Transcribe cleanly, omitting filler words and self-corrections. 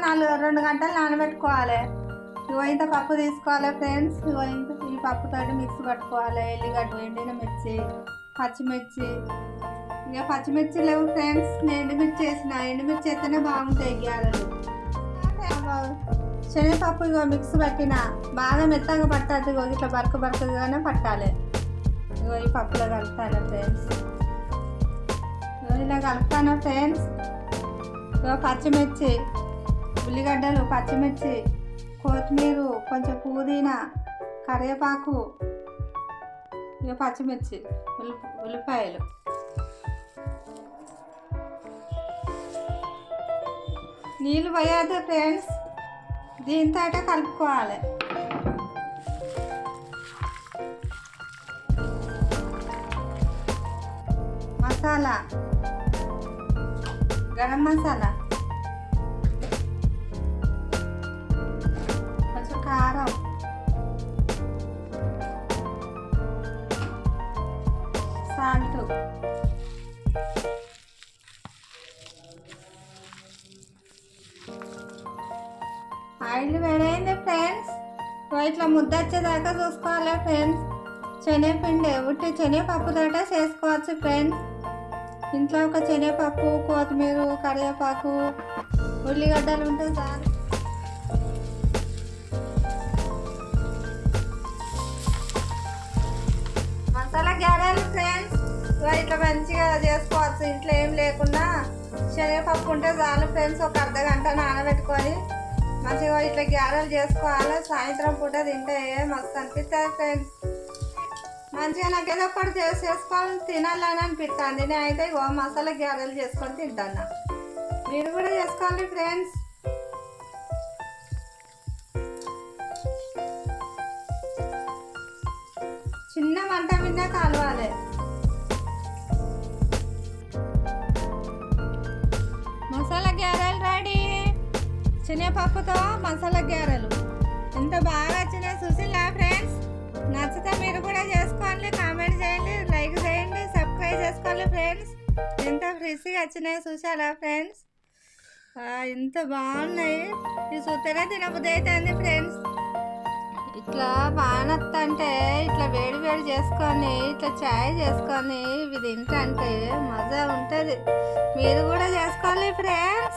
నాలుగు 2 గంటలు నానబెట్టుకోవాలి. ఇగో ఇంత పప్పు తీసుకోవాలి ఫ్రెండ్స్. ఇగో ఇంత ఈ పప్పుతోటి మిక్స్ పట్టుకోవాలి. ఎల్లిగడ్డ, ఎండిన మిర్చి, పచ్చిమిర్చి. ఇక పచ్చిమిర్చి లేవు ఫ్రెండ్స్, నేను ఎండుమిర్చి వేసిన. ఎండుమిర్చి వేస్తేనే బాగుంటాయి గ్యారెలు. శనగపప్పు ఇగో మిక్స్ పట్టిన, బాగా మెత్తగా పట్టాలి. ఇగో ఇట్లా బరకగానే పట్టాలి. ఇగో ఈ పప్పులో కలుపుతాను ఫ్రెండ్స్. ఇలా కలుపుతాను ఫ్రెండ్స్. ఇగో పచ్చిమిర్చి, ఉల్లిగడ్డలు, పచ్చిమిర్చి, కొత్తిమీర, కొంచెం పుదీనా, కరివేపాకు, ఇక పచ్చిమిర్చి, ఉల్లిపాయలు. నీళ్ళు పోయాలి ఫ్రెండ్స్. దీంతో కలుపుకోవాలి. మసాలా, గరం మసాలా, కొంచెం కారం, సాల్ట్. ఆయిల్ వేడైంది ఫ్రెండ్స్. ఇట్లా ముద్ద వచ్చేదాకా చూసుకోవాలి ఫ్రెండ్స్. శనగపిండి ఉట్టి శనగపప్పుతో చేసుకోవచ్చు ఫ్రెండ్స్. ఇంట్లో ఒక శనగపప్పు, కొత్తిమీర, కరివేపాకు, ఉల్లిగడ్డలు ఉంటే చాలు. మసాలా గ్యారెలు ఫ్రెండ్స్ ఇట్లా మంచిగా చేసుకోవచ్చు. ఇంట్లో ఏం లేకుండా శనగపప్పు ఉంటే చాలు ఫ్రెండ్స్. ఒక అర్ధగంట నానబెట్టుకొని మంచిగా ఇట్లా గ్యారెలు చేసుకోవాలి. సాయంత్రం పూట తింటే మస్తు అనిపిస్తుంది ఫ్రెండ్స్. మంచిగా నాకు ఏదో ఒకటి చేసుకొని తినాలని అనిపిస్తుంది. నేనైతే మసాలా గ్యారెలు చేసుకొని తింటాను. మీరు కూడా చేసుకోవాలి ఫ్రెండ్స్. చిన్న మంట మీద కాలవాలి. మసాలా గ్యారెలు రెడీ. శనగపప్పుతో మసాలా గ్యారెలు ఎంత బాగా వచ్చినాయి చూసిలా ఫ్రెండ్స్. నచ్చితే మీరు కూడా చేసుకోండి, కామెంట్ చేయండి, లైక్ చేయండి, సబ్స్క్రైబ్ చేసుకోండి ఫ్రెండ్స్. ఎంత ఫ్రెష్గా వచ్చినాయి చూసారా ఫ్రెండ్స్. ఎంత బాగున్నాయి. ఇది చూస్తేనే తినబుద్ధి అవుతుంది ఫ్రెండ్స్. ఇట్లా బాగా అంటే ఇట్లా వేడి వేడి చేసుకొని ఇట్లా చాయ్ చేసుకొని ఇవి తింటే మజా ఉంటుంది. మీరు కూడా చేసుకోవాలి ఫ్రెండ్స్.